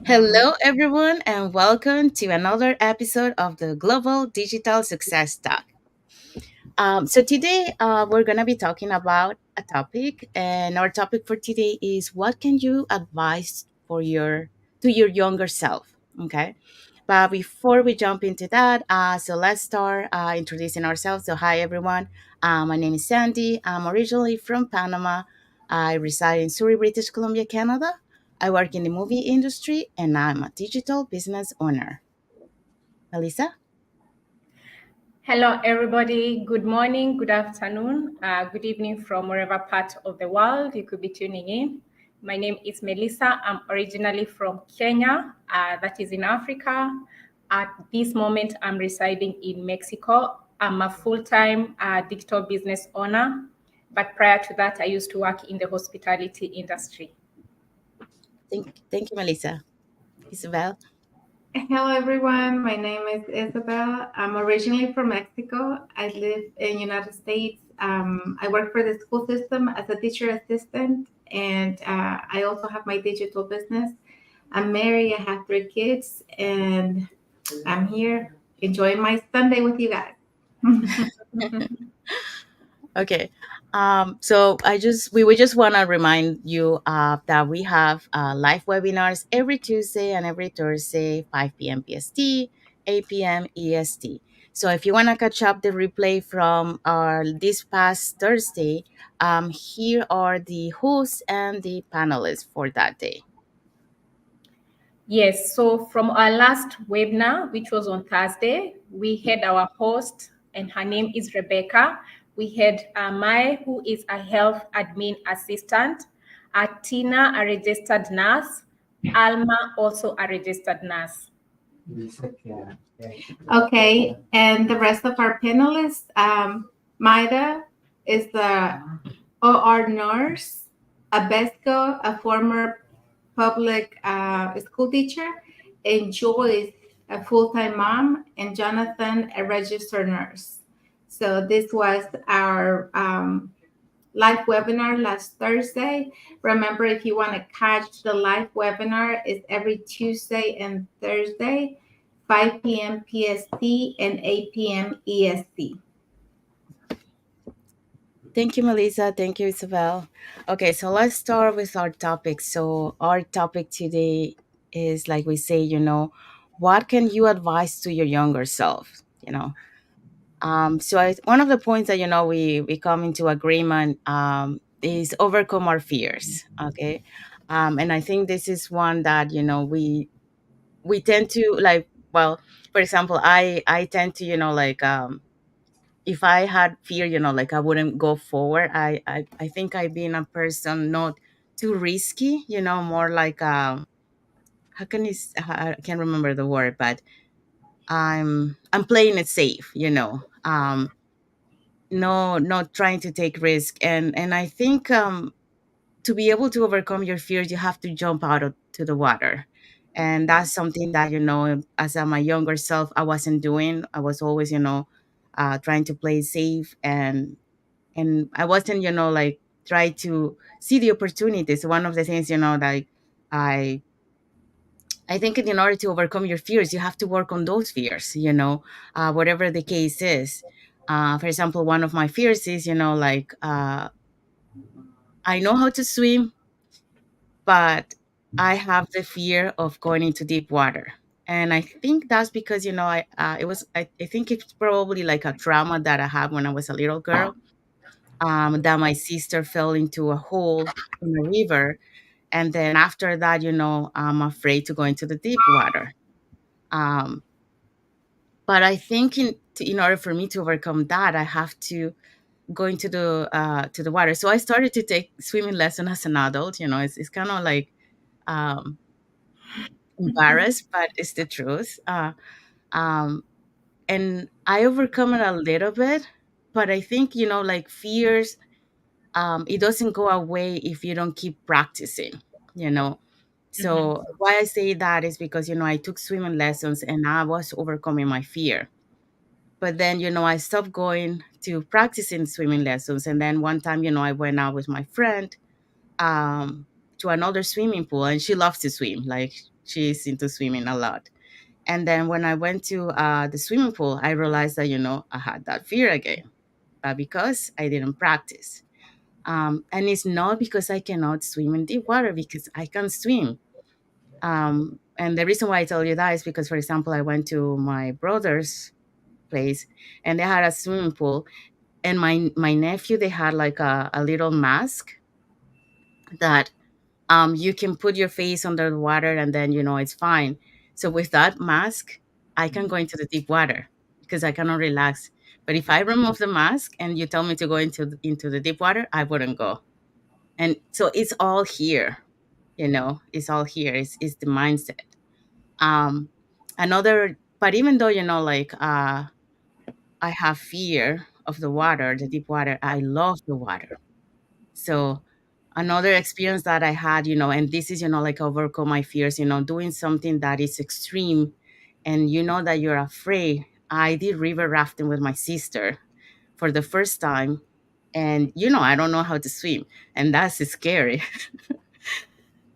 Hello, everyone, and welcome to another episode of the Global Digital Success Talk. So today we're gonna be talking about a topic, and our topic for today is what can you advise for your younger self? Okay, but before we jump into that, so let's start introducing ourselves. So hi, everyone. My name is Sandy. I'm originally from Panama. I reside in Surrey, British Columbia, Canada. I work in the movie industry, and I'm a digital business owner. Melissa? Hello, everybody. Good morning, good afternoon, good evening from wherever part of the world you could be tuning in. My name is Melissa. I'm originally from Kenya, that is in Africa. At this moment, I'm residing in Mexico. I'm a full-time digital business owner, but prior to that, I used to work in the hospitality industry. Thank you, Melissa. Isabel? Hello, everyone. My name is Isabel. I'm originally from Mexico. I live in United States. I work for the school system as a teacher assistant, and I also have my digital business. I'm married. I have 3 kids, and I'm here enjoying my Sunday with you guys. Okay. So we would just want to remind you that we have live webinars every Tuesday and every Thursday, 5 p.m. PST, 8 p.m. EST. So if you want to catch up the replay from our this past Thursday, here are the hosts and the panelists for that day. Yes, so from our last webinar, which was on Thursday, we had our host, and her name is Rebecca. We had Mai, who is a health admin assistant, Tina, a registered nurse, Alma, also a registered nurse. Okay, and the rest of our panelists, Maida is the OR nurse, Abesco, a former public school teacher, and Joyce, a full-time mom, and Jonathan, a registered nurse. So this was our live webinar last Thursday. Remember, if you want to catch the live webinar, it's every Tuesday and Thursday, 5 p.m. PST and 8 p.m. EST. Thank you, Melissa. Thank you, Isabel. Okay, so let's start with our topic. So our topic today is, like we say, what can you advise to your younger self? One of the points that we come into agreement is overcome our fears. Okay, and I think this is one that we tend to like. Well, for example, I tend to if I had fear, like I wouldn't go forward. I think I've been a person not too risky, more like how can I can't remember the word, but I'm playing it safe, no, not trying to take risk, and I think to be able to overcome your fears, you have to jump out to the water, and that's something that as my younger self, I wasn't doing. I was always, trying to play safe, and I wasn't, like try to see the opportunities. One of the things, like I I think in order to overcome your fears, you have to work on those fears, whatever the case is. For example, one of my fears is, like I know how to swim, but I have the fear of going into deep water. And I think that's because, I think it's probably like a trauma that I had when I was a little girl, that my sister fell into a hole in a river. And then after that, I'm afraid to go into the deep water. Um, but I think in order for me to overcome that, I have to go into the water. So I started to take swimming lesson as an adult. It's kind of like um, embarrassed, but it's the truth. Um, and I overcome it a little bit, but I think like fears, it doesn't go away if you don't keep practicing. You know, Mhm. so why I say that is because I took swimming lessons and I was overcoming my fear. But then I stopped going to practicing swimming lessons, and then one time I went out with my friend um, to another swimming pool, and she loves to swim. Like she's into swimming a lot. And then when I went to the swimming pool, I realized that, I had that fear again, but because I didn't practice. And it's not because I cannot swim in deep water, because I can swim. And the reason why I tell you that is because, for example, I went to my brother's place and they had a swimming pool, and my nephew, they had like a little mask that you can put your face under the water, and then it's fine. So with that mask, I can go into the deep water because I cannot relax. But if I remove the mask and you tell me to go into the deep water, I wouldn't go. And so it's all here. It's all here. It's the mindset. um Another, but even though, like, I have fear of the water, the deep water, I love the water. So another experience that I had, and this is, like, overcome my fears, doing something that is extreme, and that you're afraid. I did river rafting with my sister for the first time, and I don't know how to swim, and that's scary.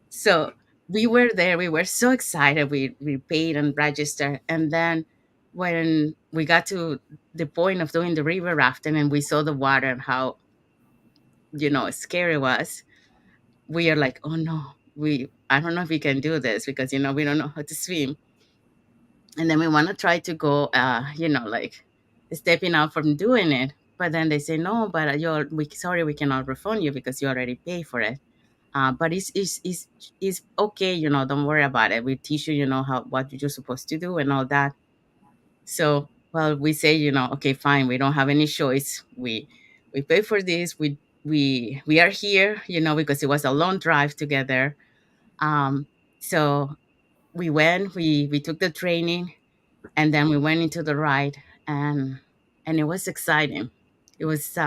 So we were there, we were so excited, we paid and registered, and then when we got to the point of doing the river rafting and we saw the water and how scary it was, we are like, oh no, we I don't know if we can do this because we don't know how to swim. And then we want to try to go, like, stepping out from doing it, but then they say no, but we sorry, we cannot refund you because you already paid for it. But it's okay, don't worry about it, we teach you, how what you're supposed to do and all that. So, well, we say, okay, fine, we don't have any choice, we pay for this, we are here, because it was a long drive together. So we took the training, and then we went into the ride, and it was exciting. It was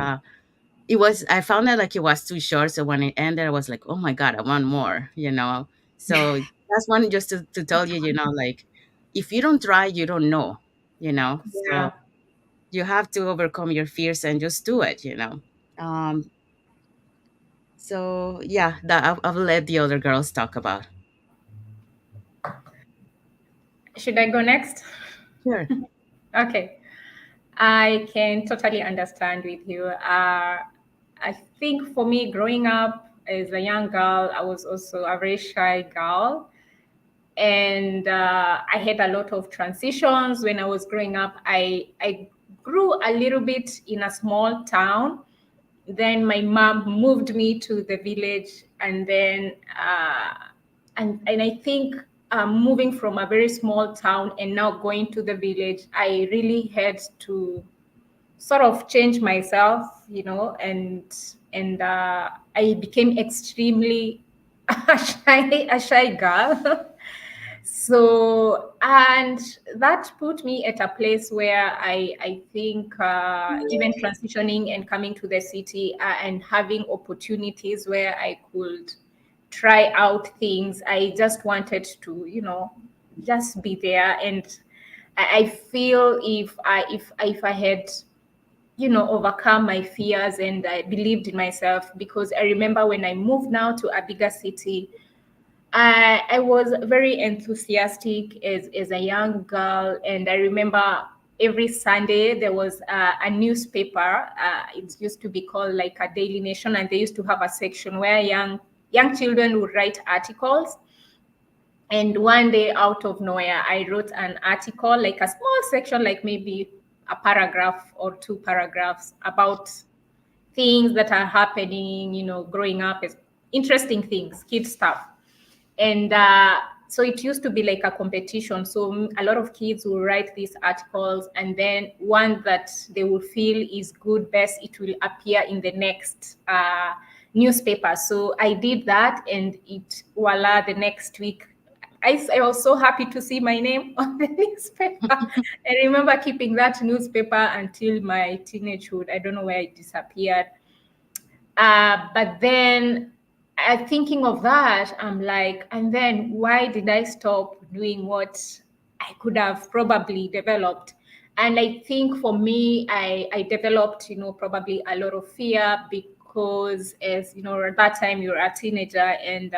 I found that, like, it was too short, so when it ended I was like, oh my god, I want more. So that's one, just to tell you, like, if you don't try, you don't know. Yeah. So you have to overcome your fears and just do it. um so yeah, that I'll let the other girls talk about. Should I go next? Sure. Okay. I can totally understand with you. I think for me, growing up as a young girl, I was also a very shy girl. And I had a lot of transitions when I was growing up. I grew a little bit in a small town. Then my mom moved me to the village, and then and I think moving from a very small town and now going to the village, I really had to sort of change myself, and I became extremely a shy girl. So, and that put me at a place where I think even transitioning and coming to the city and having opportunities where I could try out things, I just wanted to, just be there. And I feel if I had overcome my fears and I believed in myself, because I remember when I moved now to a bigger city, I was very enthusiastic as a young girl, and I remember every Sunday there was a newspaper. It used to be called like a Daily Nation, and they used to have a section where young children would write articles. And one day, out of nowhere, I wrote an article, like a small section, like maybe a paragraph or two paragraphs about things that are happening, growing up, as interesting things, kid stuff. And so it used to be like a competition. So a lot of kids will write these articles, and then one that they will feel is good, best, it will appear in the next newspaper. So I did that, and voila, the next week, I was so happy to see my name on the newspaper. I remember keeping that newspaper until my teenagehood. I don't know where it disappeared. But then, thinking of that, I'm like, and then why did I stop doing what I could have probably developed? And I think for me, I developed, probably a lot of fear, because, as you know, at that time you're a teenager, and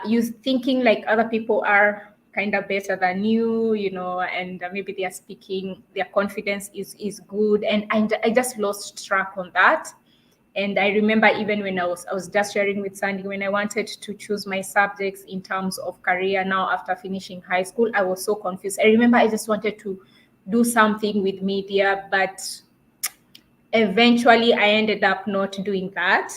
you thinking like other people are kind of better than you, you know, and maybe they are speaking, their confidence is good, and I just lost track on that. And I remember even when I was just sharing with Sandy, when I wanted to choose my subjects in terms of career now after finishing high school, I was so confused. I remember I just wanted to do something with media, but eventually I ended up not doing that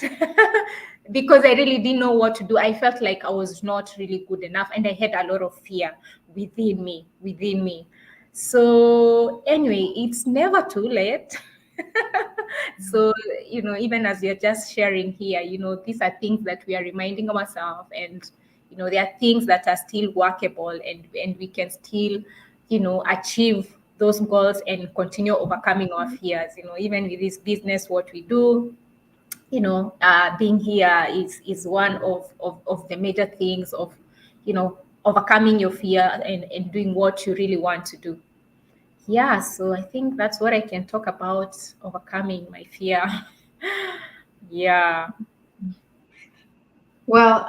because I really didn't know what to do. I felt like I was not really good enough, and I had a lot of fear within me. So anyway, it's never too late. So, you know, even as you're just sharing here, you know, these are things that we are reminding ourselves, and you know, there are things that are still workable, and we can still, you know, achieve those goals and continue overcoming our fears. You know, even with this business, what we do, you know, being here is one of the major things of, you know, overcoming your fear and doing what you really want to do. Yeah, so I think that's what I can talk about, overcoming my fear. Yeah. Well,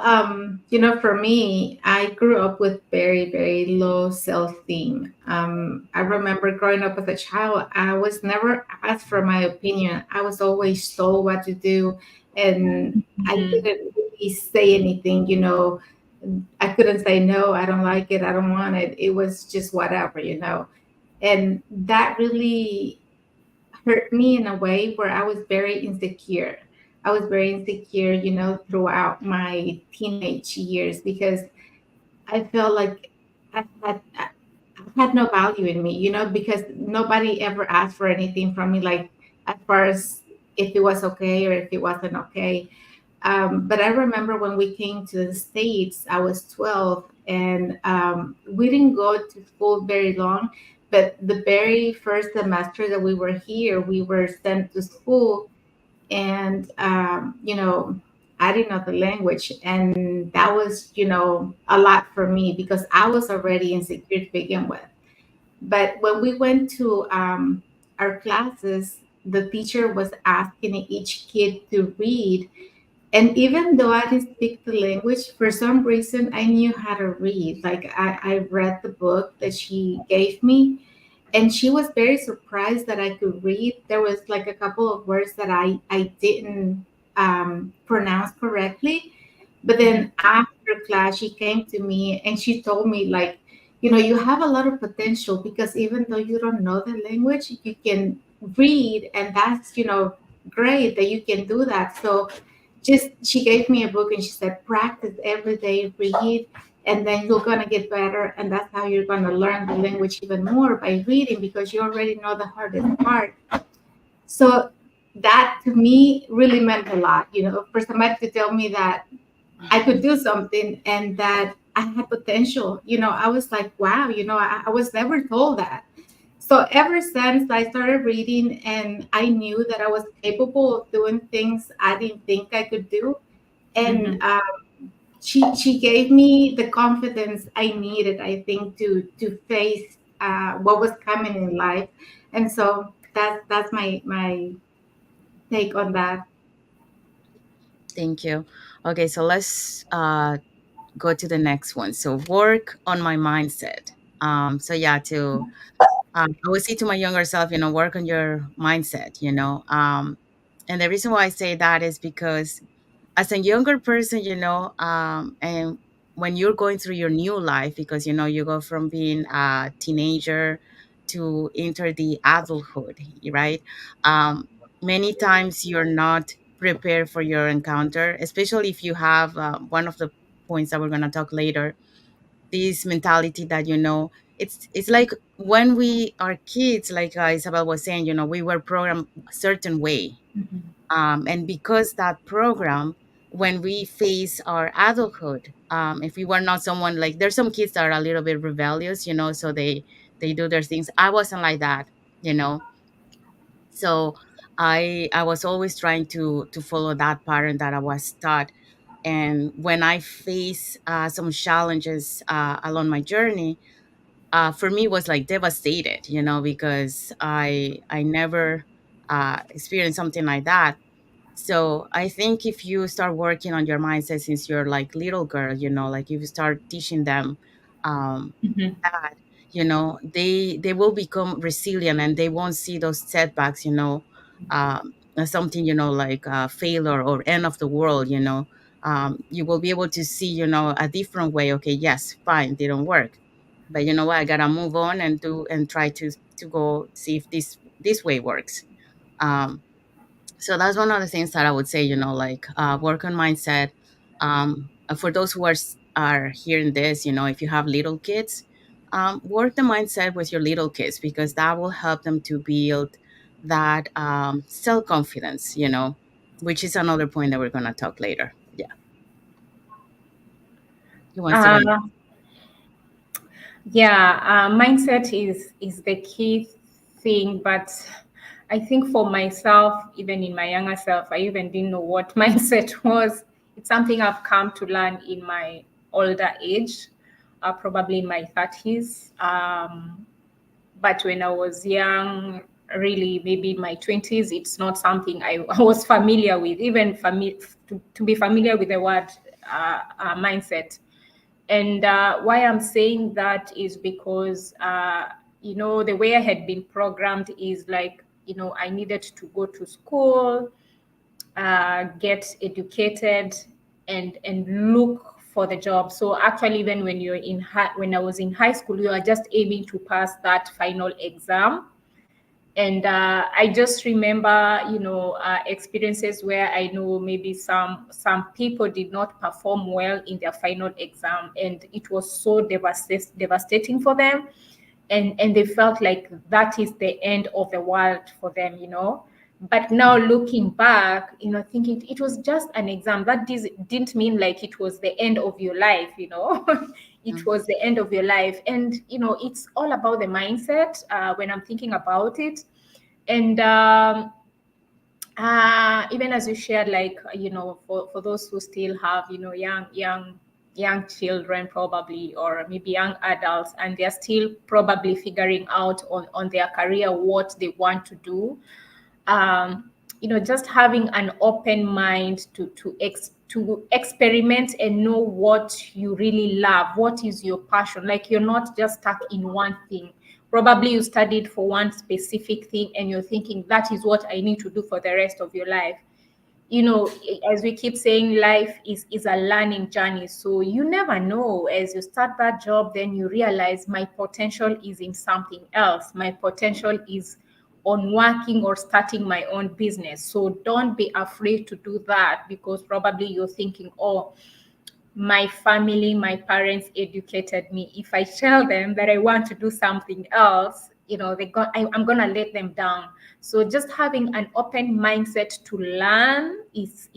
for me, I grew up with very, very low self-esteem. I remember growing up as a child, I was never asked for my opinion. I was always told what to do, and I Mhm. couldn't really say anything. I couldn't say no, I don't like it, I don't want it. It was just whatever. And that really hurt me in a way where I was very insecure. I was very insecure, throughout my teenage years because I felt like I had no value in me, because nobody ever asked for anything from me, like as far as if it was okay or if it wasn't okay. But I remember when we came to the States, I was 12, and we didn't go to school very long. But the very first semester that we were here, we were sent to school, and I didn't know the language, and that was a lot for me because I was already insecure to begin with. But when we went to our classes, the teacher was asking each kid to read, and even though I didn't speak the language, for some reason I knew how to read. Like I read the book that she gave me, and she was very surprised that I could read. There was like a couple of words that I didn't pronounce correctly. But Mhm. then after class, she came to me and she told me, like, you have a lot of potential because even though you don't know the language, you can read, and that's great that you can do that. So just she gave me a book and she said, practice every day, read, and then you're going to get better, and that's how you're going to learn the language even more, by reading, because you already know the hardest part. So that to me really meant a lot, for somebody to tell me that I could do something and that I had potential. I was like, wow, I was never told that. So ever since I started reading and I knew that I was capable of doing things I didn't think I could do, and Mhm. she gave me the confidence I needed, I think, to face what was coming in life. And so that's my take on that. Thank you. Okay, so let's go to the next one. So work on my mindset. So yeah, to I would say to my younger self, work on your mindset. And the reason why I say that is because as a younger person, and when you're going through your new life, because you go from being a teenager to enter the adulthood, right? Many times you're not prepared for your encounter, especially if you have one of the points that we're going to talk later, this mentality that it's like when we are kids, like Isabel was saying, we were programmed a certain way, Mhm. and because that program, when we face our adulthood, if we were not someone, like there's some kids that are a little bit rebellious, so they do their things. I wasn't like that, you know so I was always trying to follow that pattern that I was taught. And when I face some challenges along my journey, for me was like devastated, because I never experienced something like that. So I think if you start working on your mindset since you're like little girl, like if you start teaching them um, Mhm. that, they will become resilient and they won't see those setbacks, as something, like failure or end of the world. You will be able to see, a different way. Okay, yes, fine, didn't work, but you know what? I gotta move on and do and try to go see if this way works. Um, so that's one of the things that I would say, like work on mindset. For those who are hearing this, if you have little kids, work the mindset with your little kids because that will help them to build that self confidence, which is another point that we're gonna talk later. Yeah, who wants to go? Uh, Yeah, mindset is the key thing, but I think for myself, even in my younger self, I even didn't know what mindset was. It's something I've come to learn in my older age, probably in my 30s. But when I was young, really maybe in my 20s, it's not something I was familiar with, even to be familiar with the word mindset. And why I'm saying that is because, the way I had been programmed is like, I needed to go to school, get educated, and look for the job. So actually, even when I was in high school, you are just aiming to pass that final exam. And I just remember, experiences where I know maybe some people did not perform well in their final exam, and it was so devastating for them, and they felt like that is the end of the world for them. But now looking back, thinking it was just an exam, that didn't mean like it was the end of your life. It Mhm. was the end of your life. And it's all about the mindset when I'm thinking about it. And even as you shared, like, for those who still have, young children probably, or maybe young adults, and they're still probably figuring out on their career what they want to do. Just having an open mind to experiment and know what you really love, what is your passion. Like, you're not just stuck in one thing. Probably you studied for one specific thing and you're thinking that is what I need to do for the rest of your life. As we keep saying, life is a learning journey. So you never know, as you start that job, then you realize my potential is in something else. My potential is on working or starting my own business. So don't be afraid to do that, because probably you're thinking, oh, my family, my parents educated me. If I tell them that I want to do something else, I'm gonna let them down. So just having an open mindset to learn is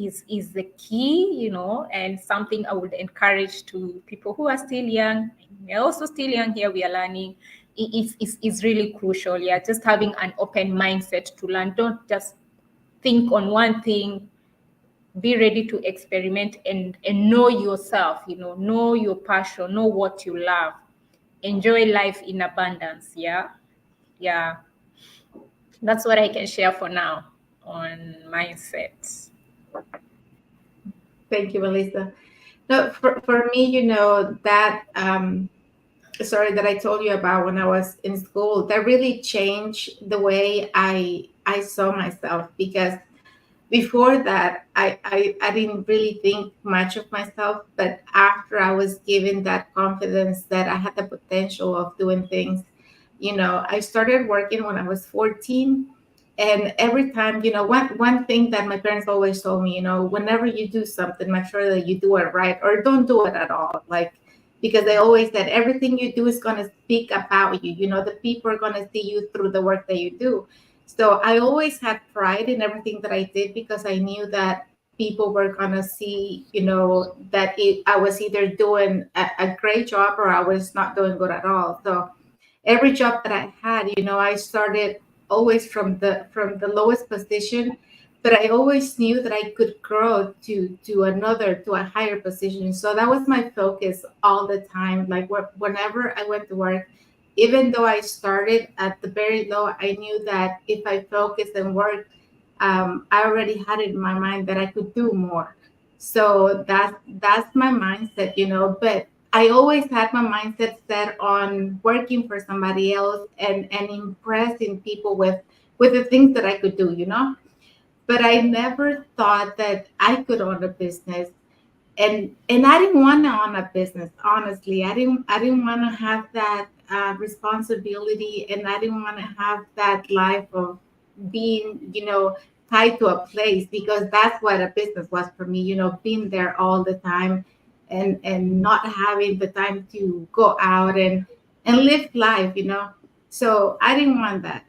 the key, and something I would encourage to people who are still young. We're also still young here. We are learning. Is really crucial. Yeah, just having an open mindset to learn. Don't just think on one thing. Be ready to experiment and know yourself, know your passion, know what you love. Enjoy life in abundance. Yeah, that's what I can share for now on mindset. Thank you, Melissa. No, for me, that story that I told you about when I was in school, that really changed the way I saw myself, because before that I didn't really think much of myself. But after I was given that confidence that I had the potential of doing things, I started working when I was 14. And every time, one thing that my parents always told me, whenever you do something, make sure that you do it right, or don't do it at all. Like, because they always said everything you do is going to speak about you. The people are going to see you through the work that you do. So I always had pride in everything that I did, because I knew that people were going to see, that I was either doing a great job or I was not doing good at all. So every job that I had, I started always from the lowest position, but I always knew that I could grow to a higher position. So that was my focus all the time. Like, whenever I went to work, even though I started at the very low, I knew that if I focused and worked, I already had it in my mind that I could do more. So that's my mindset, you know. But I always had my mindset set on working for somebody else and impressing people with the things that I could do, you know. But I never thought that I could own a business, and I didn't want to own a business. Honestly, I didn't want to have that responsibility, and I didn't want to have that life of being, you know, tied to a place, because that's what a business was for me. You know, being there all the time, and not having the time to go out and live life. You know, so I didn't want that,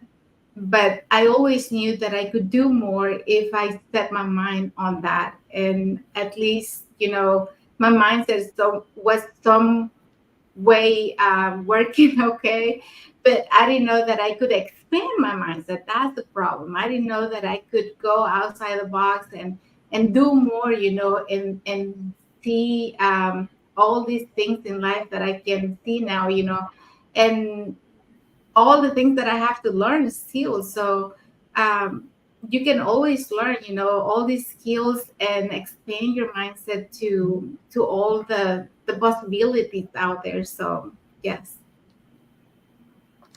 but I always knew that I could do more if I set my mind on that. And at least, you know, my mindset was some way working okay, but I didn't know that I could expand my mindset. That's the problem. I didn't know that I could go outside the box and do more, you know, and see all these things in life that I can see now, you know, and all the things that I have to learn still. So um, you can always learn, you know, all these skills and expand your mindset to all the possibilities out there. So yes.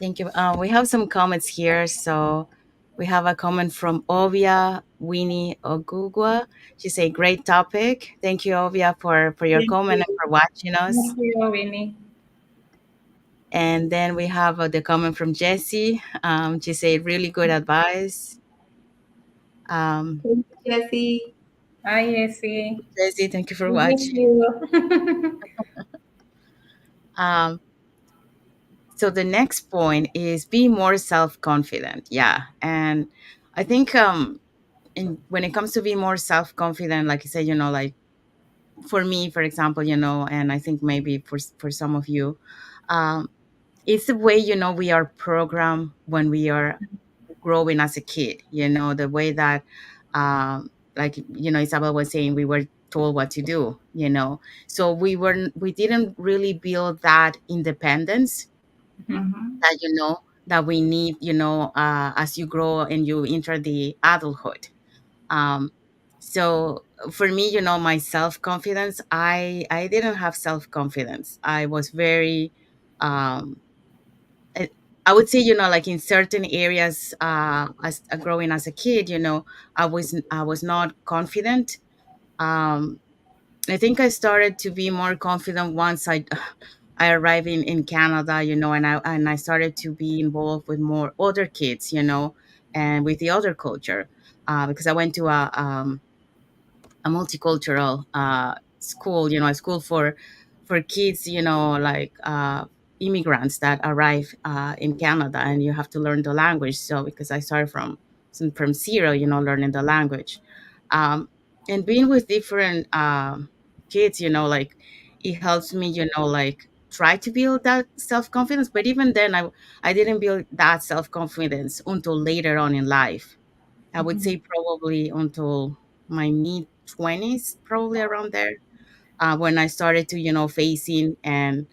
Thank you. We have some comments here. So we have a comment from Ovia Winnie Ogugwa. She say, "Great topic. Thank you, Ovia, for your Thank comment and you. for watching us." Thank you, Winnie. And then we have the comment from Jessie. She say, "Really good advice." Um, Thank you, Jesse. Hi, Yesi. Jessie, thank you for We miss watching. you. Um, so the next point is be more self confident. Yeah, and I think when it comes to be more self confident, like you said, like for me, for example, and I think maybe for some of you, um, it's the way we are programmed when we are growing as a kid. The way that, like Isabel was saying, we were told what to do. So we didn't really build that independence Mhm, Hmm. that we need. As you grow and you enter the adulthood. um so for me, my self-confidence, I didn't have self-confidence. I was very um i, I would say, like in certain areas, as growing as a kid, I was not confident. um I think I started to be more confident once I arrived in Canada, and I started to be involved with more other kids, and with the other culture, because I went to a multicultural school, a school for kids, like immigrants that arrive in Canada, and you have to learn the language. So because I started from zero, learning the language, um, and being with different kids, like it helps me, like try to build that self confidence. But even then, I didn't build that self confidence until later on in life. I would mhm, say probably until my mid 20s, probably around there, when I started to, facing and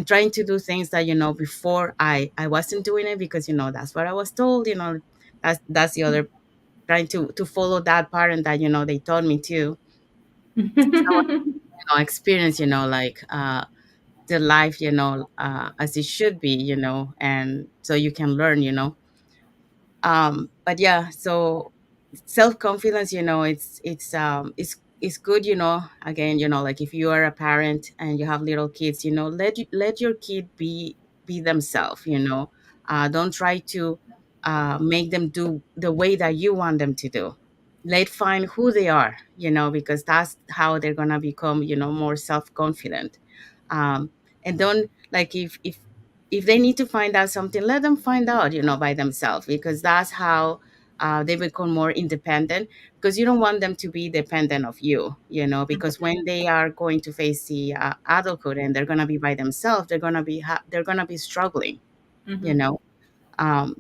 trying to do things that, before I wasn't doing it because, that's what I was told. That's the other, trying to follow that pattern that, they taught me to. So, mhm. experience, like the life, as it should be, and so you can learn. But yeah, so self-confidence, it's good, again, like if you are a parent and you have little kids, let your kid be themselves. Don't try to make them do the way that you want them to do. Let find who they are, because that's how they're gonna become, more self-confident. um, and don't, like, if they need to find out something, let them find out, by themselves, because that's how they become more independent, because you don't want them to be dependent of you, because when they are going to face the adulthood and they're going to be by themselves, they're going to be struggling, you Mhm, know um,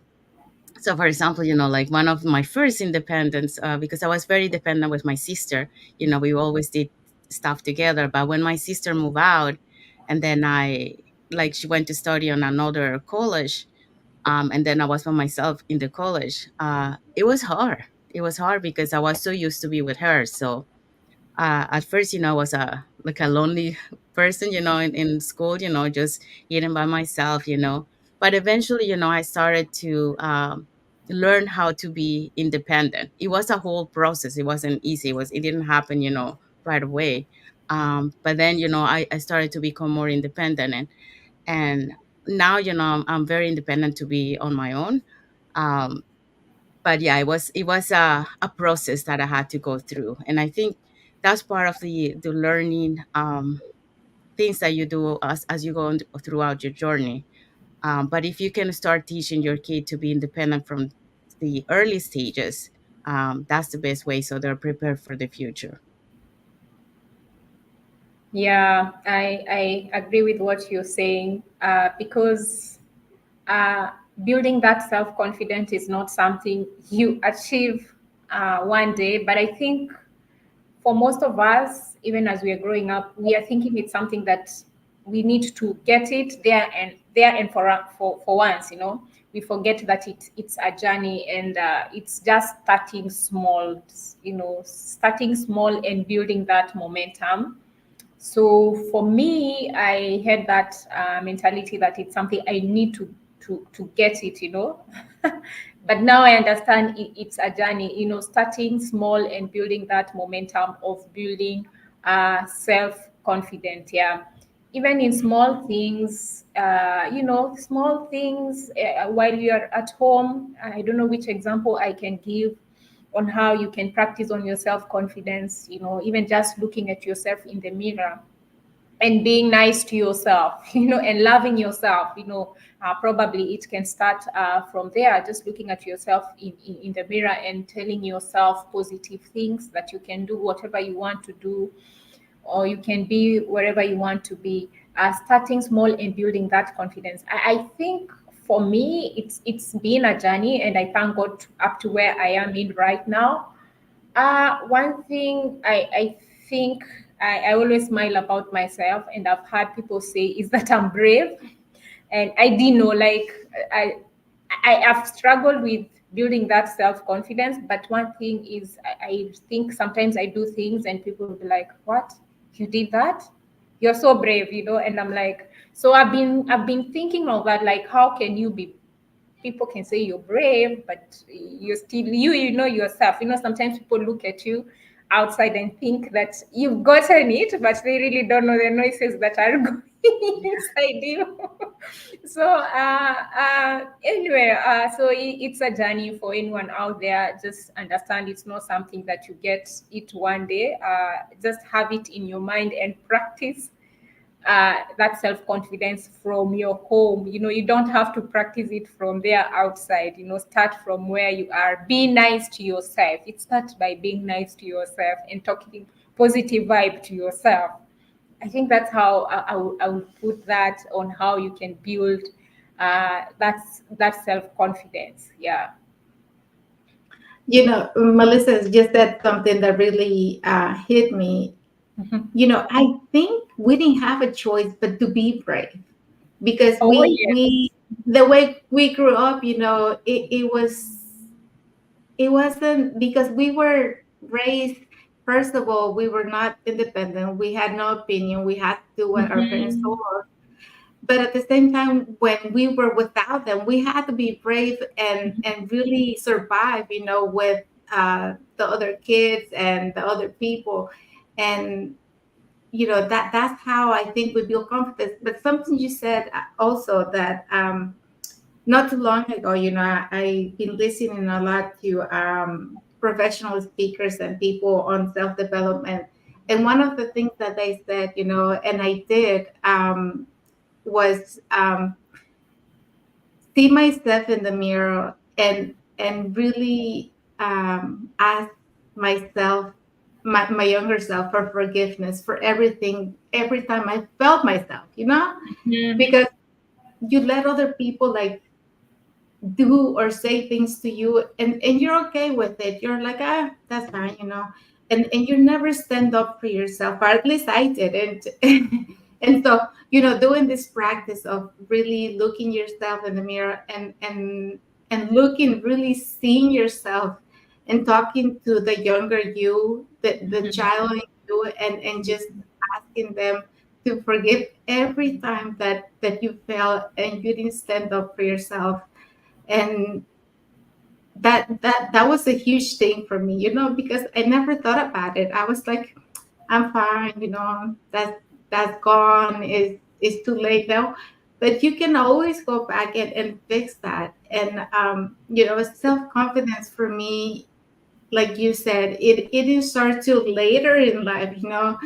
so for example, like one of my first independence, because I was very dependent with my sister. We always did stuff together, but when my sister moved out, and then she went to study on another college, and then I was by myself in the college. It was hard. was hard because I was so used to be with her. So at first, I was a like a lonely person, in school, just eating by myself, But eventually, I started to learn how to be independent. It was a whole process. It wasn't easy. It didn't happen, right away. But then, I started to become more independent, and now, I'm very independent to be on my own. Um, but yeah, it was a process that I had to go through, and I think that's part of the learning things that you do as you go throughout your journey. But if you can start teaching your kid to be independent from the early stages, that's the best way, so they're prepared for the future. Yeah, I agree with what you're saying, because uh, building that self confidence is not something you achieve one day, but I think for most of us, even as we are growing up, we are thinking it's something that we need to get it there and for once, we forget that it's a journey, and it's just starting small, starting small and building that momentum. So for me, I had that mentality that it's something I need to get it. But now I understand it's a journey, starting small and building that momentum of building self confidence. Yeah, even in small things, small things while you're at home. I don't know which example I can give on how you can practice on your self confidence. Even just looking at yourself in the mirror and being nice to yourself, and loving yourself. Probably it can start from there, just looking at yourself in the mirror and telling yourself positive things that you can do whatever you want to do, or you can be wherever you want to be. Starting small and building that confidence. I think for me, it's been a journey, and I thank God up to where I am in right now. One thing I think I always smile about myself, and I've had people say, is that I'm brave. And I didn't know, like, I, I have struggled with building that self confidence. But one thing is, I think sometimes I do things, and people will be like, "What? You did that? You're so brave," And I'm like, so I've been thinking of that, like, how can you be people can say you're brave, but you're still you know yourself. Sometimes people look at you outside and think that you've gotten it, but they really don't know the noises that are going inside you. So anyway, so it's a journey for anyone out there. Just understand it's not something that you get it one day. Just have it in your mind and practice that self confidence from your home. You don't have to practice it from there outside. Start from where you are. Be nice to yourself. It starts by being nice to yourself and talking positive vibe to yourself. I think that's how I would put that on how you can build that self confidence. Yeah. Melissa just said something that really hit me. I think we didn't have a choice but to be brave, because Oh we yes. the way we grew up, it wasn't because we were raised. First of all, we were not independent. We had no opinion. We had to do what our parents Mhm. told us. But at the same time, when we were without them, we had to be brave and really survive, with the other kids and the other people. And that's how I think we build confidence. But something you said also, that not too long ago, I've been listening a lot to professional speakers and people on self-development. And one of the things that they said, and I did, was see myself in the mirror and really ask myself, my younger self, for forgiveness for everything, every time I felt myself, Mhm. because you let other people like do or say things to you, and you're okay with it. You're like, that's fine, and you never stand up for yourself, or at least I didn't. And so, doing this practice of really looking yourself in the mirror and looking, really seeing yourself and talking to the younger you, the Mhm. child in you, and just asking them to forgive every time that you fell and you didn't stand up for yourself. And that was a huge thing for me, because I never thought about it. I was like, I'm fine, that's gone. It's too late now. But you can always go back and fix that. And self-confidence for me, like you said, it didn't start till later in life, not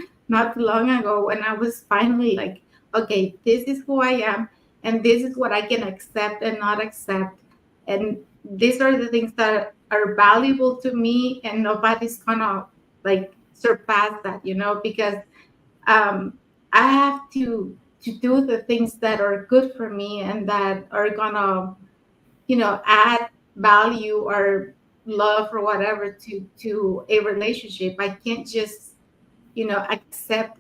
too long ago, when I was finally like, okay, this is who I am, and this is what I can accept and not accept. And these are the things that are valuable to me, and nobody's gonna like surpass that, because um I have to do the things that are good for me and that are gonna add value or love or whatever to a relationship. I can't just accept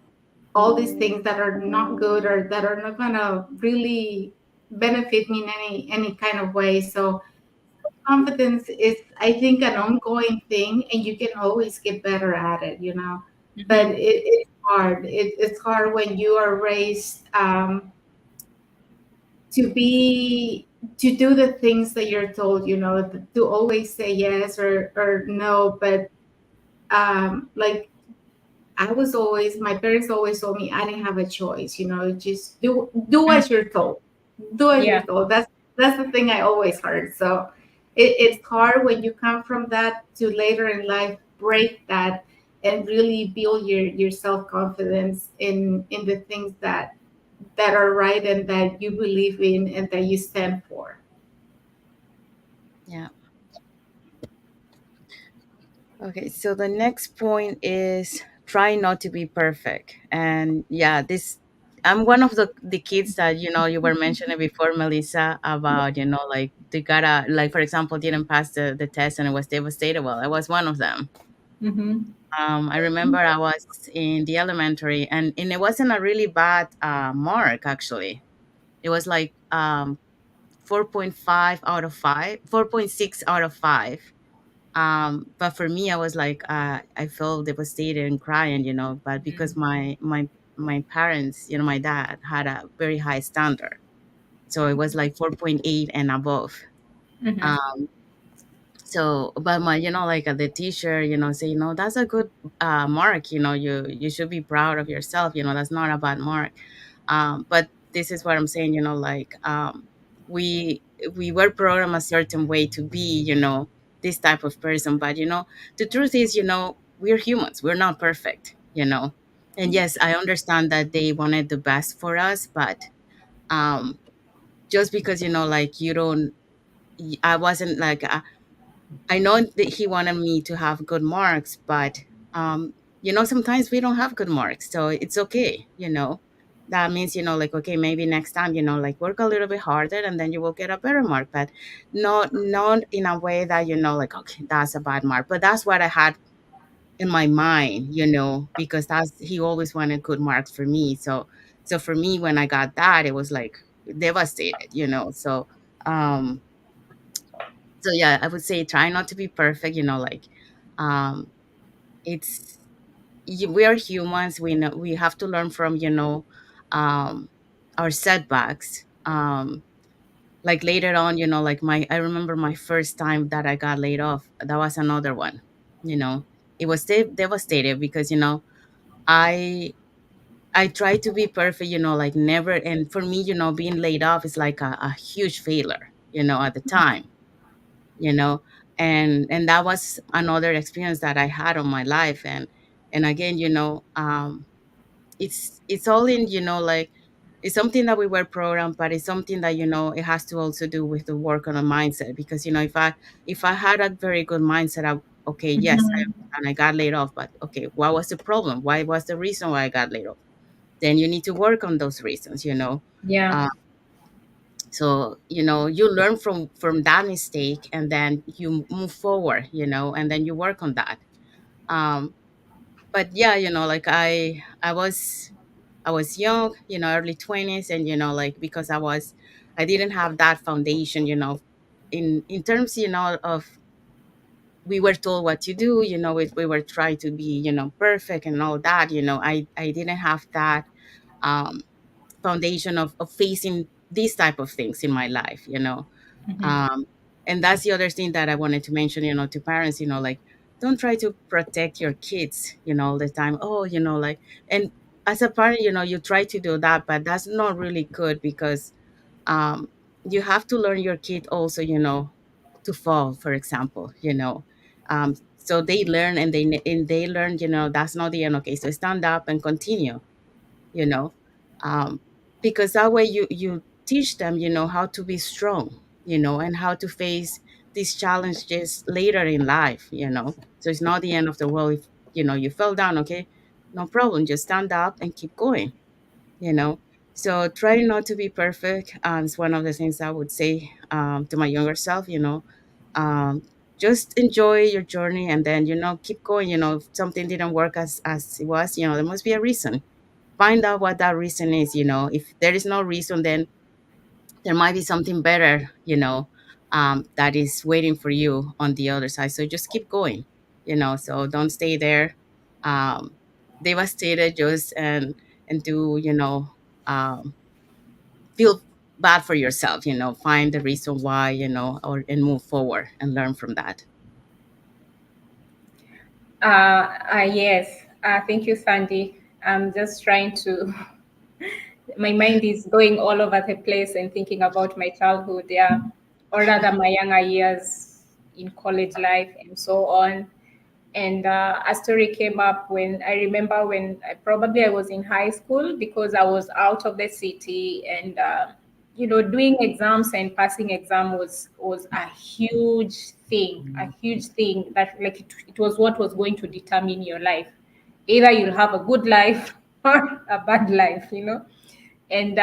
all these things that are not good or that are not gonna really benefit me in any kind of way. So confidence is, I think, an ongoing thing, and you can always get better at it, but Mhm. it's hard. It's hard when you are raised to be to do the things that you're told, to always say yes or no. But like, I was always, my parents always told me I didn't have a choice, just do Mm. as you're told. Do as Yeah. you're told. That's the thing I always heard. So it's hard when you come from that to later in life break that and really build your self-confidence in the things that are right and that you believe in and that you stand for. Yeah. Okay, so the next point is try not to be perfect. And yeah, this I'm one of the kids that you were mentioning before, Melissa, about like they gotta, like, for example, didn't pass the test and it was devastated. Well, I was one of them. Mhm. I remember I was in the elementary, and it wasn't a really bad mark actually. It was like 4.5 out of 5, 4.6 out of 5. But for me, I was like, I felt devastated and crying, but because my parents, my dad had a very high standard, so it was like 4.8 and above. Mhm. um so but my like the teacher say, that's a good mark, you should be proud of yourself, that's not a bad mark. But this is what I'm saying, like, we we were programmed a certain way to be, this type of person. But the truth is, we're humans, we're not perfect, and yes, I understand that they wanted the best for us. But um just because like you don't I wasn't like I know that he wanted me to have good marks, but sometimes we don't have good marks, so it's okay. That means, like, okay, maybe next time, like, work a little bit harder, and then you will get a better mark. But not in a way that like, okay, that's a bad mark. But that's what I had in my mind, because that's he always wanted good marks for me. So for me, when I got that, it was like devastated. Um so yeah, I would say try not to be perfect, like, um it's we are humans, we know we have to learn from um our setbacks. Like later on, like I remember my first time that I got laid off, that was another one. you know it was devastated because I tried to be perfect, like never. And for me, being laid off is like a huge failure, at the time. you know and that was another experience that I had on my life. And again, it's all in, like, it's something that we were programmed, but it's something that it has to also do with the work on a mindset. Because if I had a very good mindset, okay, yes, Mhm. I got laid off, but okay, what was the problem? Why was the reason why I got laid off? Then you need to work on those reasons. Yeah. uh, so you learn from that mistake, and then you move forward, and then you work on that. um but yeah, like I was young, early 20s. And like, because I didn't have that foundation, in terms of we were told what to do, we were trying to be, perfect and all that. I didn't have that um, foundation of facing these type of things in my life. um, and that's the other thing that I wanted to mention, to parents, like, don't try to protect your kids, all the time. Oh, like, and as a parent, you try to do that, but that's not really good, because um, you have to learn your kid also, to fall, for example, so they learn, and they learn, that's not the end. Okay, so stand up and continue, you know um, because that way you teach them, how to be strong, and how to face these challenges later in life. So it's not the end of the world if you fell down. Okay, no problem, just stand up and keep going. you know so try not to be perfect. It's one of the things I would say, to my younger self. Um, just enjoy your journey, and then keep going. If something didn't work as it was, there must be a reason. Find out what that reason is. If there is no reason, then there might be something better, that is waiting for you on the other side. So just keep going. So don't stay there, um, devastated, just and do, um, feel bad for yourself. Find the reason why, and move forward and learn from that. Yes. Thank you, Sandy. I'm just trying to. My mind is going all over the place and thinking about my childhood, yeah, or rather my younger years in college life and so on. And a story came up when I remember when probably I was in high school, because I was out of the city, and doing exams and passing exam was a huge thing that, like, it was what was going to determine your life. Either you'll have a good life or a bad life. And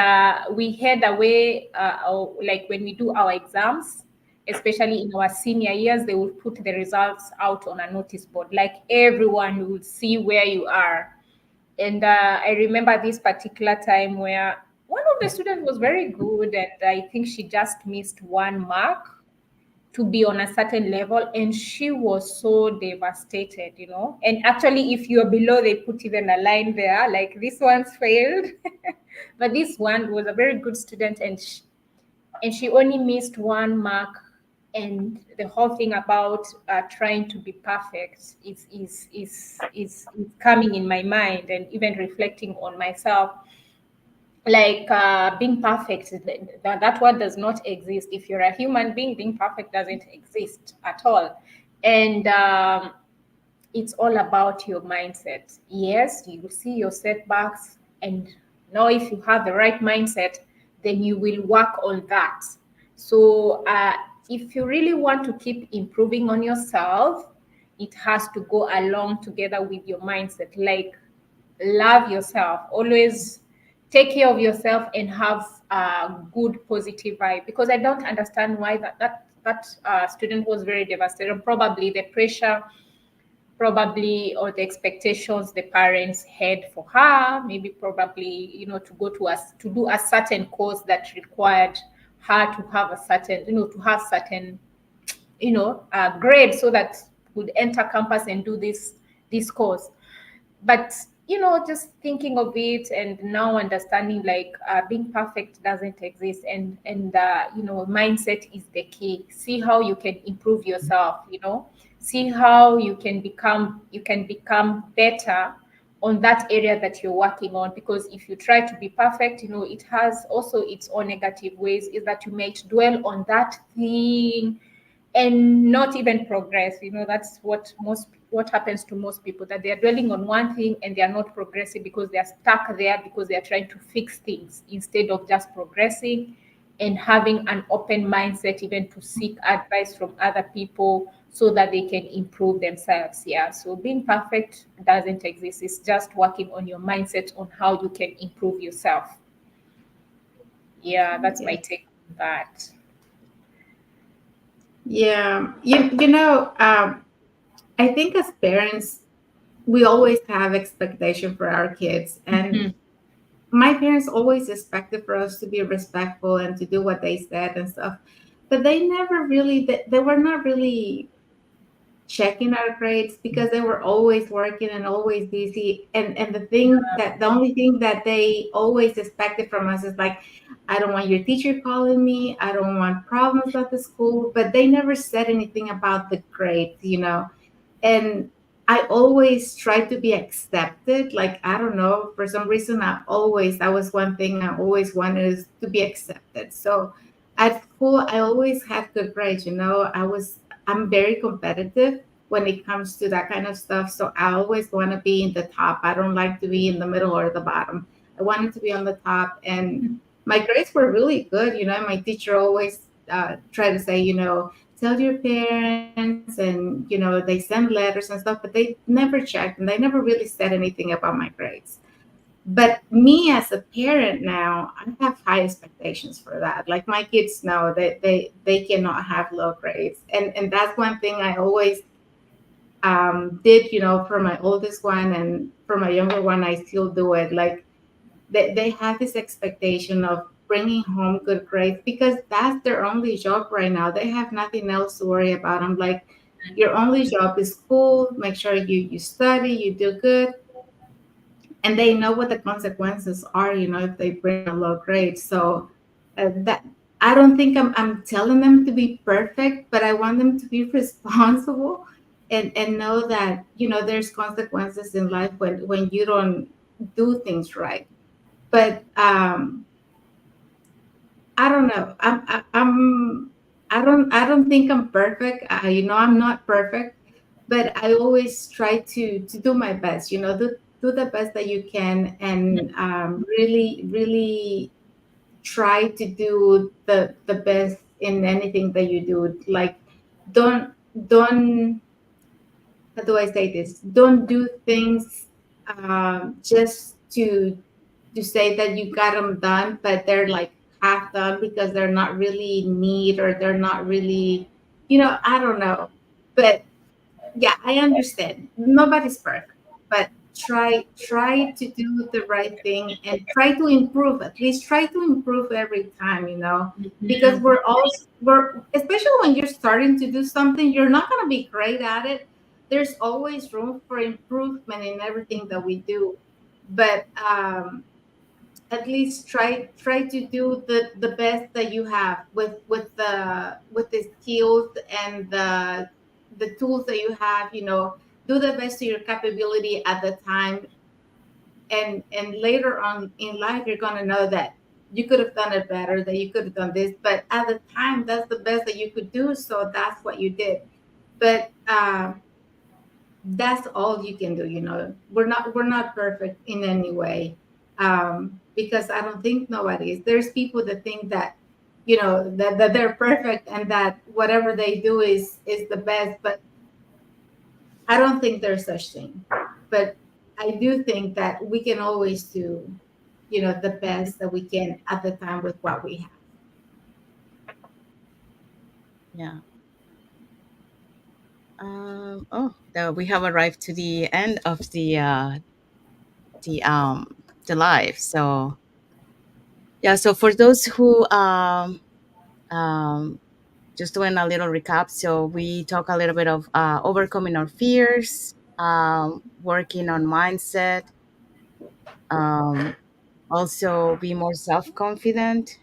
we had a way, like when we do our exams, especially in our senior years, they will put the results out on a notice board, like everyone will see where you are. And I remember this particular time where one of the students was very good, and I think she just missed one mark to be on a certain level, and she was so devastated. And actually, if you're below, they put even a line there like, this one's failed. But this one was a very good student, and she only missed one mark. And the whole thing about trying to be perfect is coming in my mind, and even reflecting on myself, like being perfect, that word does not exist. If you're a human being perfect doesn't exist at all. And it's all about your mindset. Yes, you will see your setbacks, and now if you have the right mindset, then you will work on that. So if you really want to keep improving on yourself, it has to go along together with your mindset. Like, love yourself, always take care of yourself, and have a good positive vibe. Because I don't understand why that student was very devastated. Probably the pressure, probably, or the expectations the parents had for her, maybe, probably, to go to us to do a certain course that required her to have a certain, to have certain, grade, so that would enter campus and do this course. But just thinking of it and now understanding, like, being perfect doesn't exist, and mindset is the key. See how you can improve yourself. See how you can become better on that area that you're working on. Because if you try to be perfect, it has also its own negative ways, is that you might dwell on that thing and not even progress. That's what happens to most people, that they are dwelling on one thing and they are not progressing, because they are stuck there, because they are trying to fix things instead of just progressing and having an open mindset, even to seek advice from other people so that they can improve themselves. Yeah, so being perfect doesn't exist. It's just working on your mindset on how you can improve yourself. Yeah, that's my Yeah. take on that. Yeah. I think as parents, we always have expectation for our kids. And Mhm. my parents always expected for us to be respectful and to do what they said and stuff. But they never really, they were not really checking our grades because they were always working and always busy. And the only thing that they always expected from us is like, I don't want your teacher calling me. I don't want problems at the school. But they never said anything about the grades, and I always tried to be accepted. Like, I don't know, for some reason, that was one thing I always wanted is to be accepted. So at school, I always had good grades. I'm very competitive when it comes to that kind of stuff. So I always want to be in the top. I don't like to be in the middle or the bottom. I wanted to be on the top. And my grades were really good. My teacher always tried to say, tell your parents, and they send letters and stuff, but they never checked and they never really said anything about my grades. But me as a parent now, I have high expectations for that. Like, my kids know that they cannot have low grades, and that's one thing I always did, for my oldest one, and for my younger one I still do it. Like, they have this expectation of bringing home good grades because that's their only job right now. They have nothing else to worry about. I'm like, your only job is school. Make sure you study, you do good, and they know what the consequences are. If they bring a low grade. So that I don't think I'm telling them to be perfect, but I want them to be responsible and know that there's consequences in life when you don't do things right. But I don't know. I don't think I'm perfect. I'm not perfect, but I always try to do my best. Do the best that you can, and really really try to do the best in anything that you do. Like, don't how do I say this? Don't do things just to say that you got them done, but they're like half done because they're not really neat, or they're not really, I don't know. But yeah, I understand. Nobody's perfect, but try to do the right thing and try to improve. At least try to improve every time, because we're especially when you're starting to do something, you're not going to be great at it. There's always room for improvement in everything that we do, but at least try to do the best that you have with the skills and the tools that you have. Do the best to your capability at the time, and later on in life you're going to know that you could have done it better, that you could have done this, but at the time that's the best that you could do, so that's what you did. But that's all you can do. We're not perfect in any way, because I don't think nobody is. There's people that think that that they're perfect and that whatever they do is the best, but I don't think there's such thing. But I do think that we can always do the best that we can at the time with what we have. Yeah. We have arrived to the end of the the live. So yeah. So for those who um, just doing a little recap. So we talk a little bit of overcoming our fears, working on mindset, um, also be more self confident.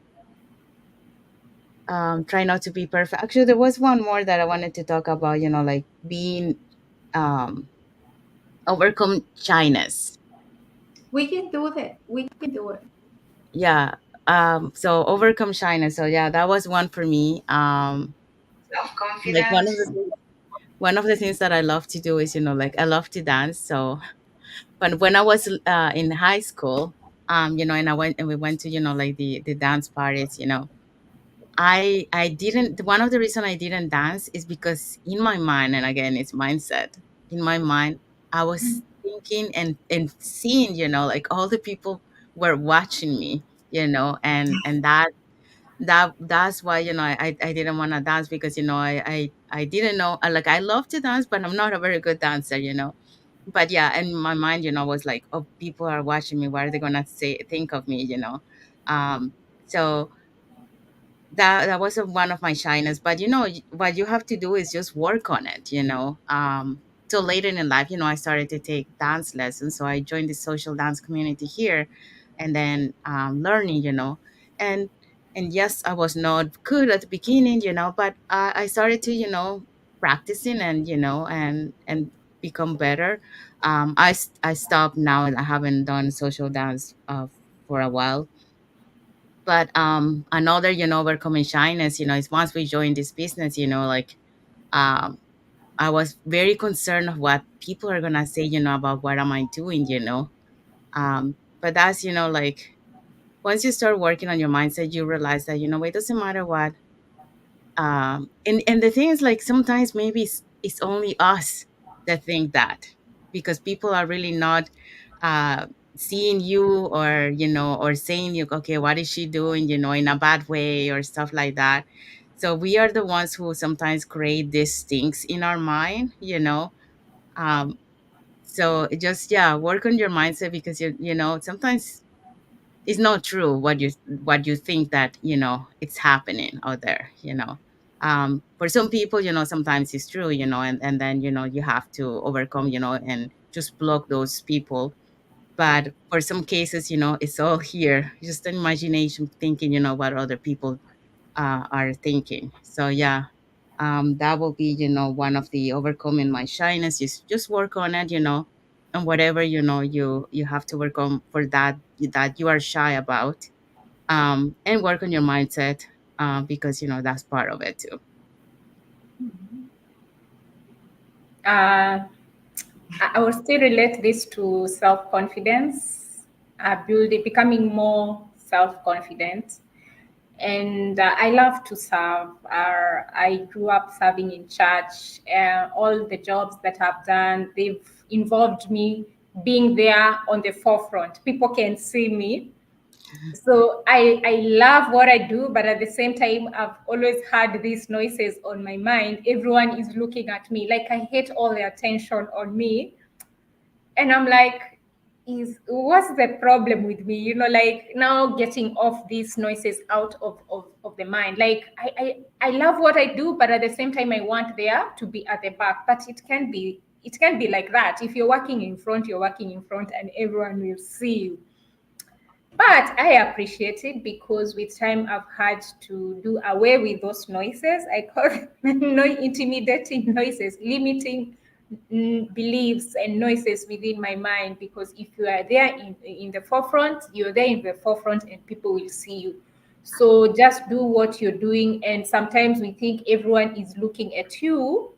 Try not to be perfect. Actually, there was one more that I wanted to talk about. Like being um, overcome shyness. We can do that. We can do it. Yeah. So overcome shyness. So yeah, that was one for me. Self Like confidence. one of the things that I love to do is, like I love to dance. So when I was in high school, and we went to, like the dance parties. I didn't. One of the reason I didn't dance is because in my mind, and again, it's mindset. In my mind, I was thinking and seeing, like all the people were watching me, and that's why, I didn't want to dance, because I didn't know, like I love to dance, but I'm not a very good dancer. But yeah, in my mind, was like, oh, people are watching me, what are they gonna say think of me? um so that was one of my shyness. But what you have to do is just work on it. So later in life, I started to take dance lessons. So I joined the social dance community here, and then learning. And yes, I was not good at the beginning, but I started to practicing, and become better. I stopped now, and I haven't done social dance for a while. But another overcoming shyness is once we joined this business, like, um I was very concerned of what people are gonna say, about what am I doing, but that's, like, once you start working on your mindset, you realize that, it doesn't matter what. And the thing is, like, sometimes maybe it's only us that think that, because people are really not uh seeing you, or or saying you, okay, what is she doing, in a bad way or stuff like that. So we are the ones who sometimes create these things in our mind. um so just, yeah, work on your mindset, because sometimes it's not true what you think that it's happening out there. For some people, sometimes it's true, and then you have to overcome, and just block those people. But for some cases, it's all here, just an imagination, thinking what other people are thinking. So yeah, that will be, one of the overcoming my shyness, is just work on it, and whatever, you have to work on for that you are shy about, and work on your mindset, because that's part of it too. Uh, I will still relate this to self confidence, building, becoming more self confident. And I love to serve. I grew up serving in church. All the jobs that I've done, they've involved me being there on the forefront. People can see me. So I love what I do, but at the same time, I've always had these noises on my mind. Everyone is looking at me. Like, I hate all the attention on me. And I'm like, is what's the problem with me, like, now getting off these noises out of the mind. Like, I love what I do, but at the same time I want there to be at the back. But it can be like that. If you're working in front, you're working in front, and everyone will see you. But I appreciate it, because with time I've had to do away with those noises. I call them no intimidating noises, limiting beliefs and noises within my mind. Because if you are there in the forefront, you're there in the forefront, and people will see you. So just do what you're doing. And sometimes we think everyone is looking at you,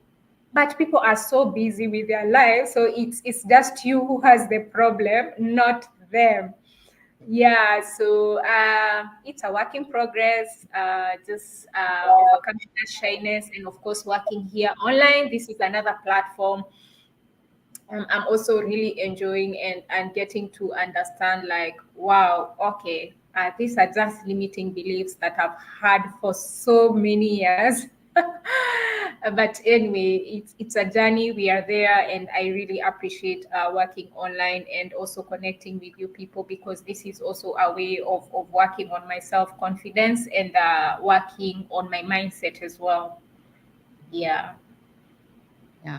but people are so busy with their lives. So it's just you who has the problem, not them. Yeah, so it's a work in progress, just overcoming that shyness, and of course, working here online. This is another platform. I'm also really enjoying and getting to understand, like, wow, okay, these are just limiting beliefs that I've had for so many years. But anyway, it's a journey. We are there, and I really appreciate working online and also connecting with you people, because this is also a way of working on my self confidence and working on my mindset as well. Yeah. Yeah.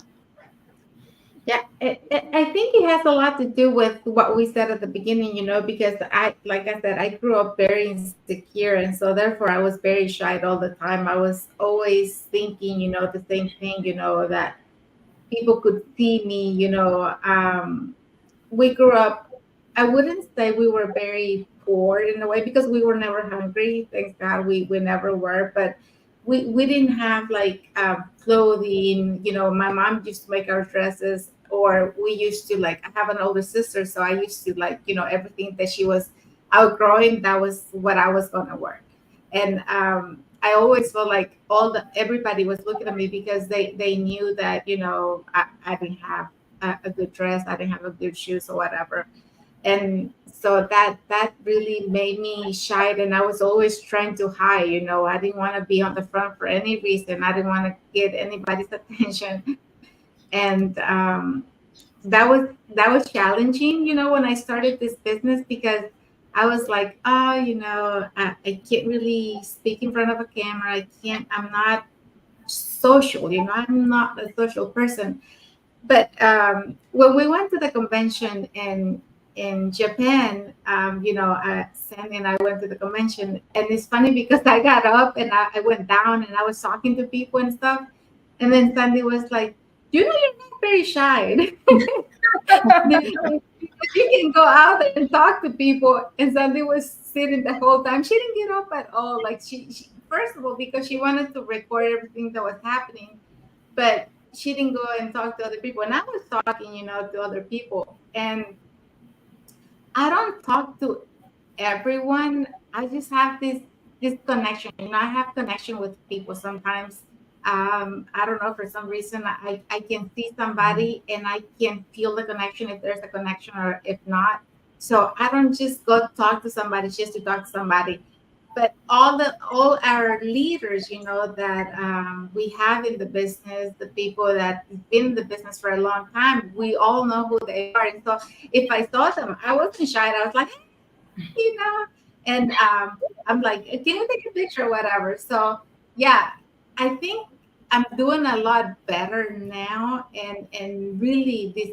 Yeah, I think it has a lot to do with what we said at the beginning, because like I said, I grew up very insecure. And so therefore I was very shy all the time. I was always thinking, the same thing, that people could see me, we grew up, I wouldn't say we were very poor in a way, because we were never hungry. Thank God we never were. But we didn't have like clothing. My mom used to make our dresses, or we used to, like, I have an older sister, so I used to, like, everything that she was outgrowing, that was what I was going to wear. And I always felt like everybody was looking at me, because they knew that, I didn't have a good dress, I didn't have a good shoes or whatever. And so that really made me shy, and I was always trying to hide. I didn't want to be on the front for any reason. I didn't want to get anybody's attention. And that was challenging, when I started this business, because I was like, oh, I can't really speak in front of a camera. I'm not social, I'm not a social person. But when we went to the convention in Japan, Sandy and I went to the convention, and it's funny because I got up and I went down and I was talking to people and stuff, and then Sandy was like, you're not very shy." You can go out there and talk to people. And Sandy was sitting the whole time. She didn't get up at all. Like she first of all, because she wanted to record everything that was happening, but she didn't go and talk to other people. And I was talking, to other people. And I don't talk to everyone. I just have this connection. I have connection with people sometimes. I don't know, for some reason I can see somebody and I can feel the connection if there's a connection or if not. So I don't just go talk to somebody just to talk to somebody. But all our leaders, that we have in the business, the people that have been in the business for a long time, we all know who they are. And so if I saw them, I wasn't shy. I was like, you know and I'm like, can you take a picture or whatever? So yeah, I think I'm doing a lot better now. And really, this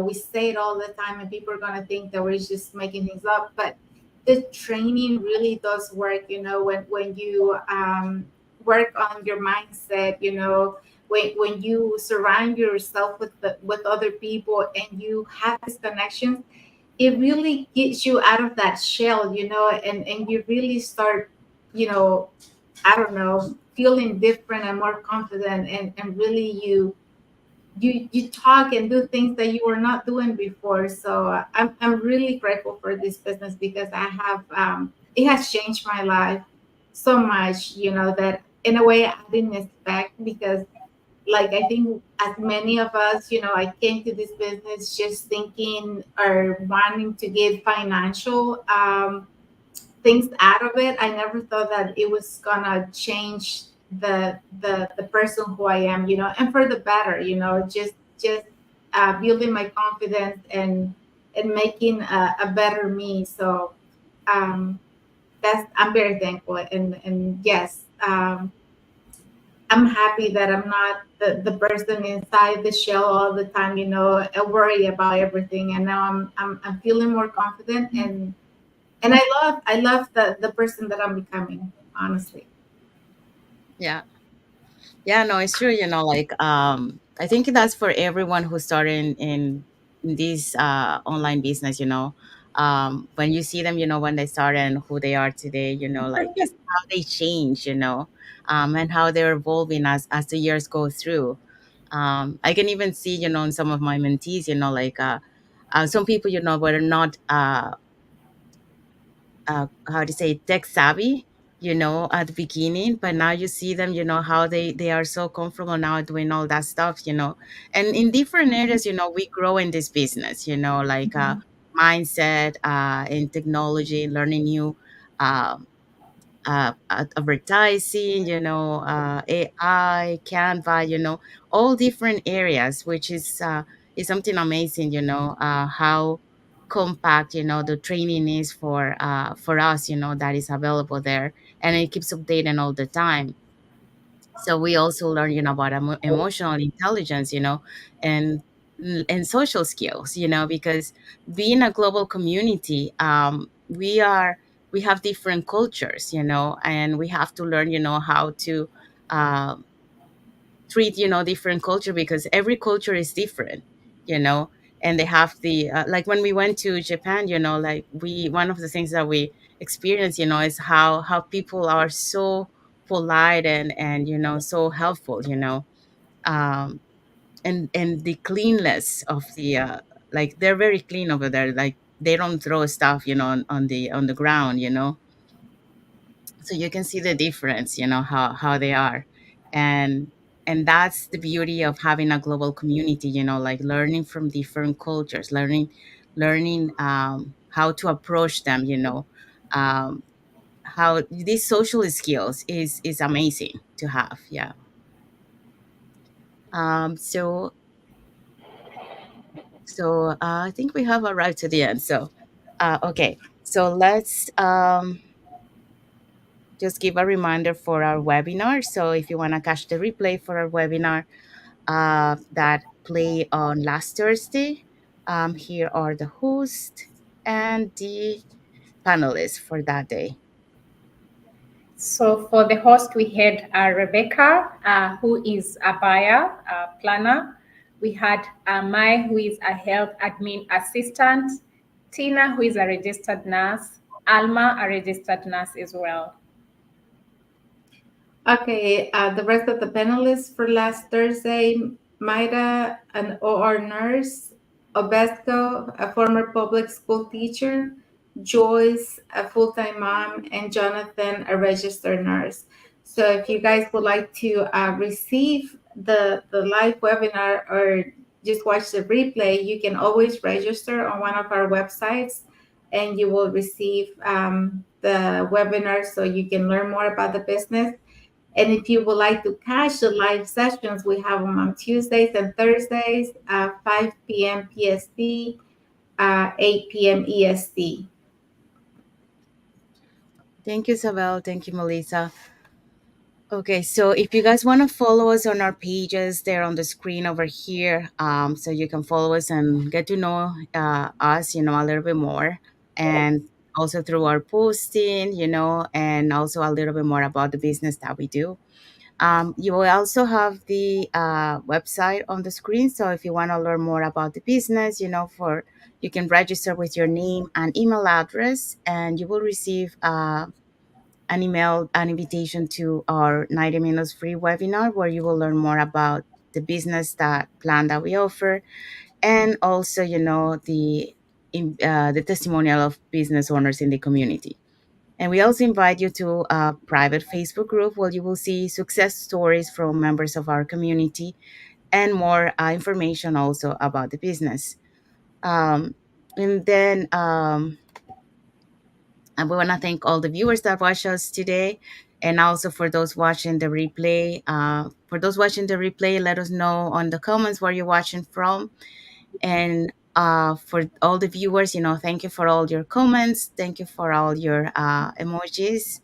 we say it all the time and people are going to think that we're just making things up, but the training really does work. When you work on your mindset, when you surround yourself with other people and you have these connections, it really gets you out of that shell, and you really start, you know, I don't know, feeling different and more confident, and really you talk and do things that you were not doing before. So I'm really grateful for this business because I have it has changed my life so much, that in a way I didn't expect. Because like I think as many of us, I came to this business just thinking or wanting to get financial things out of it. I never thought that it was gonna change the person who I am, and for the better, just building my confidence and making a better me. So um, that's I'm very thankful, and yes. I'm happy that I'm not the person inside the shell all the time, worry about everything. And now I'm feeling more confident, and I love the person that I'm becoming, honestly. Yeah. Yeah, no, it's true. Like I think that's for everyone who's starting in this online business. When you see them, when they started and who they are today. Like it's how they change. And how they're evolving as the years go through. I can even see, in some of my mentees, like some people, were not how to say, tech savvy, at the beginning, but now you see them, how they are so comfortable now doing all that stuff. And in different areas, we grow in this business, like mindset, in technology, learning new advertising, AI, Canva, all different areas, which is something amazing, how compact, the training is for us, that is available there, and it keeps updating all the time. So we also learn, about emotional intelligence, and and social skills, because being a global community, we have different cultures, and we have to learn, how to uh, treat, different culture, because every culture is different, you know and they have the like when we went to Japan, like we one of the things that we experienced, is how people are so polite and so helpful, um and the cleanness of the like they're very clean over there, like they don't throw stuff, on the ground, so you can see the difference, how they are. And and that's the beauty of having a global community, like learning from different cultures, learning how to approach them, um how these social skills is amazing to have. Yeah. So I think we have arrived to the end. So okay. So let's just give a reminder for our webinar. So if you want to catch the replay for our webinar that play on last Thursday, here are the host and the panelists for that day. So for the host, we had Rebecca, who is a buyer, planner. We had Mai, who is a health admin assistant. Tina, who is a registered nurse. Alma, a registered nurse as well. Okay, the rest of the panelists for last Thursday, Maida, an OR nurse, Obesco, a former public school teacher, Joyce, a full-time mom, and Jonathan, a registered nurse. So if you guys would like to receive the live webinar or just watch the replay, you can always register on one of our websites and you will receive the webinar so you can learn more about the business. And if you would like to catch the live sessions, we have them on Tuesdays and Thursdays, 5 p.m. PST, 8 p.m. EST. Thank you, Isabel. Thank you, Melissa. Okay, so if you guys want to follow us on our pages, they're on the screen over here. So you can follow us and get to know us, a little bit more. And also through our posting, and also a little bit more about the business that we do. You will also have the website on the screen. So if you want to learn more about the business, you can register with your name and email address, and you will receive an invitation to our 90 minutes free webinar where you will learn more about the business that plan that we offer, and also the testimonial of business owners in the community. And we also invite you to a private Facebook group where you will see success stories from members of our community and more information also about the business. And then And we want to thank all the viewers that watch us today. And also for those watching the replay. For those watching the replay, let us know on the comments where you're watching from. And for all the viewers, thank you for all your comments. Thank you for all your emojis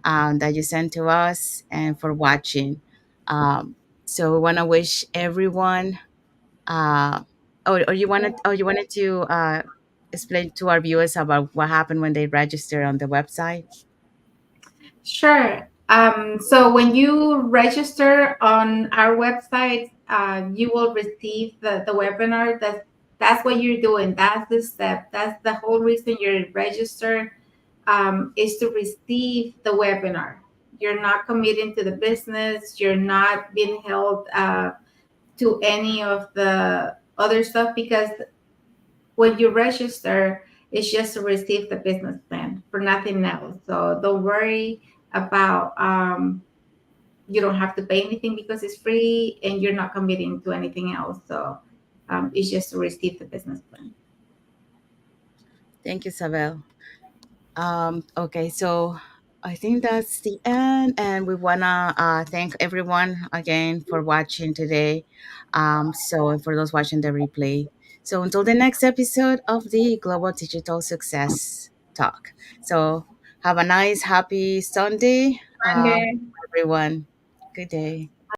that you sent to us and for watching. Um, so we want to wish everyone. Or you wanted to explain to our viewers about what happened when they register on the website? Sure. So when you register on our website, you will receive the webinar. That's what you're doing. That's the step. That's the whole reason you're registered, is to receive the webinar. You're not committing to the business. You're not being held to any of the other stuff because when you register, it's just to receive the business plan for nothing else. So don't worry about you don't have to pay anything because it's free and you're not committing to anything else. So it's just to receive the business plan. Thank you, Sabel. Okay, so I think that's the end, and we wanna thank everyone again for watching today. And for those watching the replay. So until the next episode of the Global Digital Success Talk. So have a nice, happy Sunday, And everyone. Good day.